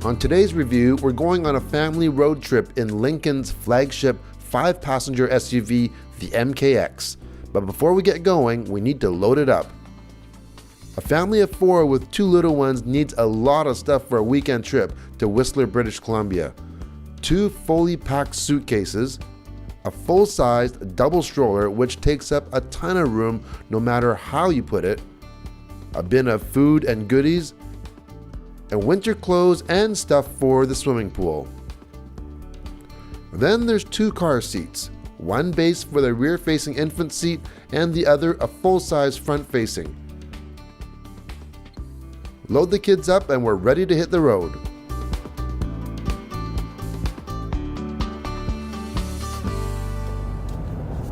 On today's review, we're going on a family road trip in Lincoln's flagship 5-passenger SUV, the MKX. But before we get going, we need to load it up. A family of 4 with 2 little ones needs a lot of stuff for a weekend trip to Whistler, British Columbia. 2 fully packed suitcases, a full-sized double stroller which takes up a ton of room no matter how you put it, a bin of food and goodies, and winter clothes and stuff for the swimming pool. Then there's 2 car seats, one base for the rear-facing infant seat and the other a full-size front-facing. Load the kids up and we're ready to hit the road.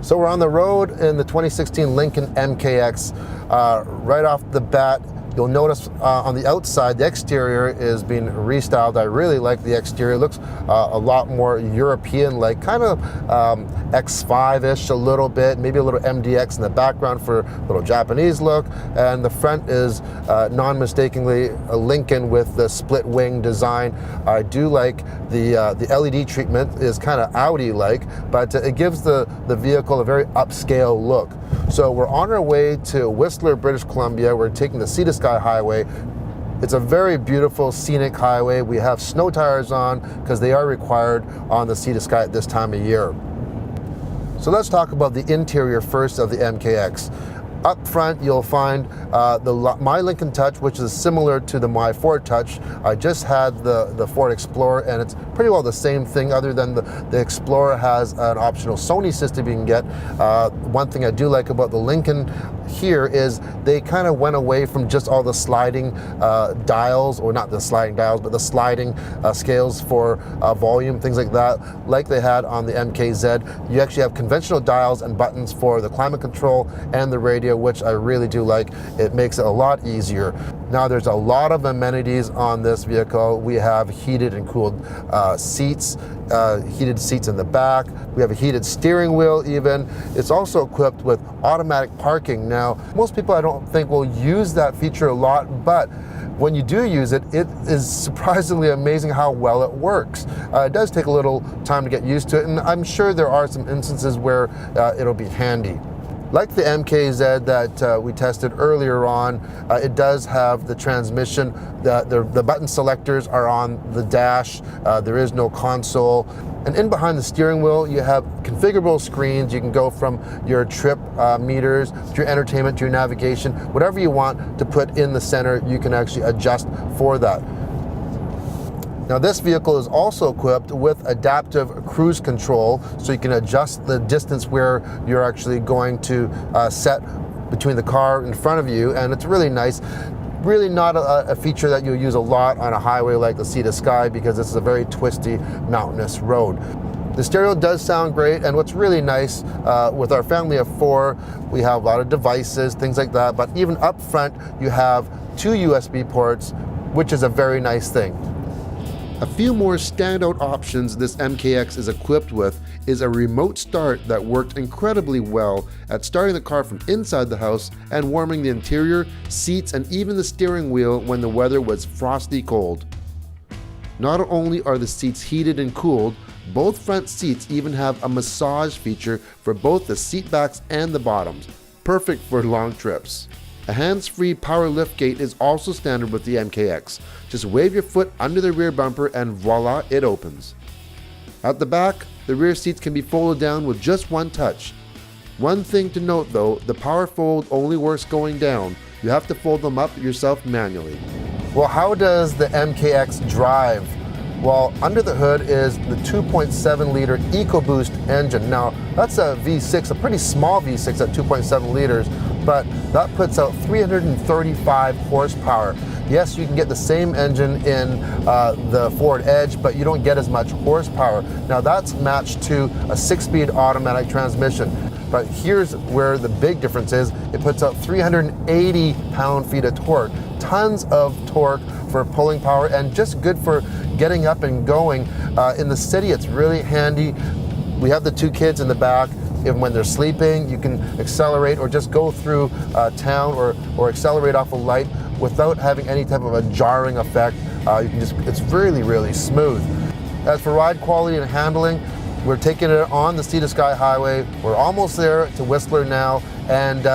So we're on the road in the 2016 Lincoln MKX. Right off the bat, you'll notice on the outside, the exterior is being restyled. I really like the exterior. It looks a lot more European-like, kind of X5-ish a little bit, maybe a little MDX in the background for a little Japanese look. And the front is non-mistakenly a Lincoln with the split wing design. I do like the LED treatment is kind of Audi-like, but it gives the vehicle a very upscale look. So we're on our way to Whistler, British Columbia. We're taking the Sea to Sky Highway. It's a very beautiful scenic highway. We have snow tires on because they are required on the Sea to Sky at this time of year. So let's talk about the interior first of the MKX. Up front, you'll find My Lincoln Touch, which is similar to the My Ford Touch. I just had the Ford Explorer, and it's pretty well the same thing, other than the Explorer has an optional Sony system you can get. One thing I do like about the Lincoln here is they kind of went away from just all the sliding dials, or not the sliding dials, but the sliding scales for volume, things like that, like they had on the MKZ. You actually have conventional dials and buttons for the climate control and the radio, which I really do like. It makes it a lot easier. Now there's a lot of amenities on this vehicle. We have heated and cooled seats, heated seats in the back. We have a heated steering wheel even. It's also equipped with automatic parking. Now, most people I don't think will use that feature a lot, but when you do use it, it is surprisingly amazing how well it works. It does take a little time to get used to it, and I'm sure there are some instances where it'll be handy. Like the MKZ that we tested earlier on, it does have the transmission. The button selectors are on the dash. There is no console. And in behind the steering wheel, you have configurable screens. You can go from your trip meters to your entertainment to your navigation. Whatever you want to put in the center, you can actually adjust for that. Now this vehicle is also equipped with adaptive cruise control, so you can adjust the distance where you're actually going to set between the car in front of you, and it's really nice. Really not a feature that you'll use a lot on a highway like the Sea to Sky, because this is a very twisty, mountainous road. The stereo does sound great, and what's really nice with our family of 4, we have a lot of devices, things like that, but even up front you have 2 USB ports, which is a very nice thing. A few more standout options this MKX is equipped with is a remote start that worked incredibly well at starting the car from inside the house and warming the interior, seats, and even the steering wheel when the weather was frosty cold. Not only are the seats heated and cooled, both front seats even have a massage feature for both the seat backs and the bottoms, perfect for long trips. A hands-free power liftgate is also standard with the MKX. Just wave your foot under the rear bumper and voila, it opens. At the back, the rear seats can be folded down with just one touch. One thing to note though, the power fold only works going down. You have to fold them up yourself manually. Well, how does the MKX drive? Well, under the hood is the 2.7 liter EcoBoost engine. Now, that's a V6, a pretty small V6 at 2.7 liters, but that puts out 335 horsepower. Yes, you can get the same engine in the Ford Edge, but you don't get as much horsepower. Now that's matched to a 6-speed automatic transmission. But here's where the big difference is. It puts out 380 pound-feet of torque. Tons of torque for pulling power, and just good for getting up and going. In the city, it's really handy. We have the 2 kids in the back, even when they're sleeping. You can accelerate or just go through town or accelerate off a light without having any type of a jarring effect. You can just, it's really, really smooth. As for ride quality and handling, we're taking it on the Sea to Sky Highway. We're almost there to Whistler now, and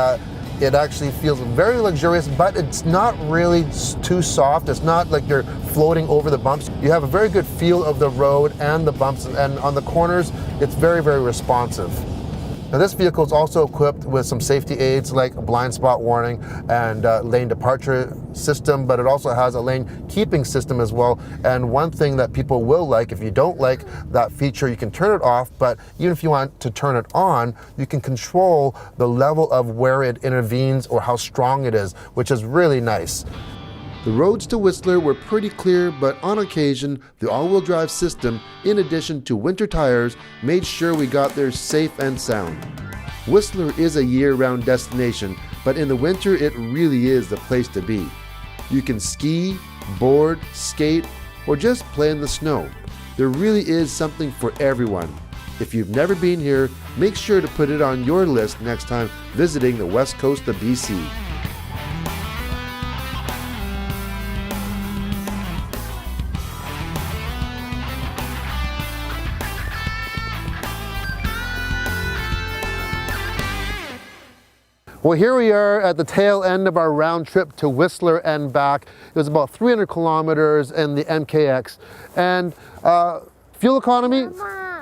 it actually feels very luxurious, but it's not really too soft. It's not like you're floating over the bumps. You have a very good feel of the road and the bumps, and on the corners, it's very, very responsive. Now this vehicle is also equipped with some safety aids like a blind spot warning and lane departure system, but it also has a lane keeping system as well. And one thing that people will like, if you don't like that feature, you can turn it off, but even if you want to turn it on, you can control the level of where it intervenes or how strong it is, which is really nice. The roads to Whistler were pretty clear, but on occasion, the all-wheel drive system, in addition to winter tires, made sure we got there safe and sound. Whistler is a year-round destination, but in the winter it really is the place to be. You can ski, board, skate, or just play in the snow. There really is something for everyone. If you've never been here, make sure to put it on your list next time visiting the west coast of BC. Well, here we are at the tail end of our round trip to Whistler and back. It was about 300 kilometers in the MKX. And fuel economy,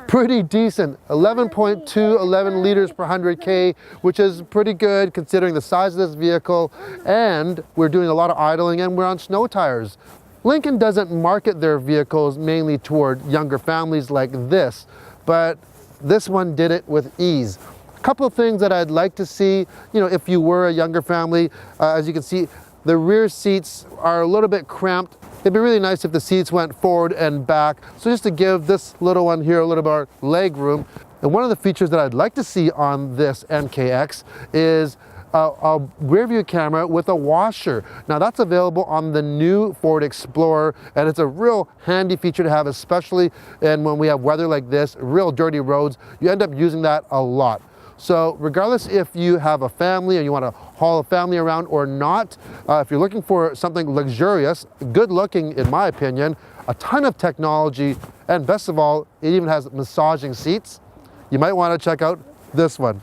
pretty decent. 11.211 liters per 100K, which is pretty good considering the size of this vehicle. And we're doing a lot of idling and we're on snow tires. Lincoln doesn't market their vehicles mainly toward younger families like this, but this one did it with ease. A couple of things that I'd like to see, if you were a younger family, as you can see, the rear seats are a little bit cramped. It'd be really nice if the seats went forward and back. So just to give this little one here a little bit more leg room. And one of the features that I'd like to see on this MKX is a rear view camera with a washer. Now that's available on the new Ford Explorer, and it's a real handy feature to have, especially when we have weather like this, real dirty roads. You end up using that a lot. So regardless if you have a family and you want to haul a family around or not, if you're looking for something luxurious, good looking in my opinion, a ton of technology, and best of all, it even has massaging seats, you might want to check out this one.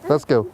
Let's go.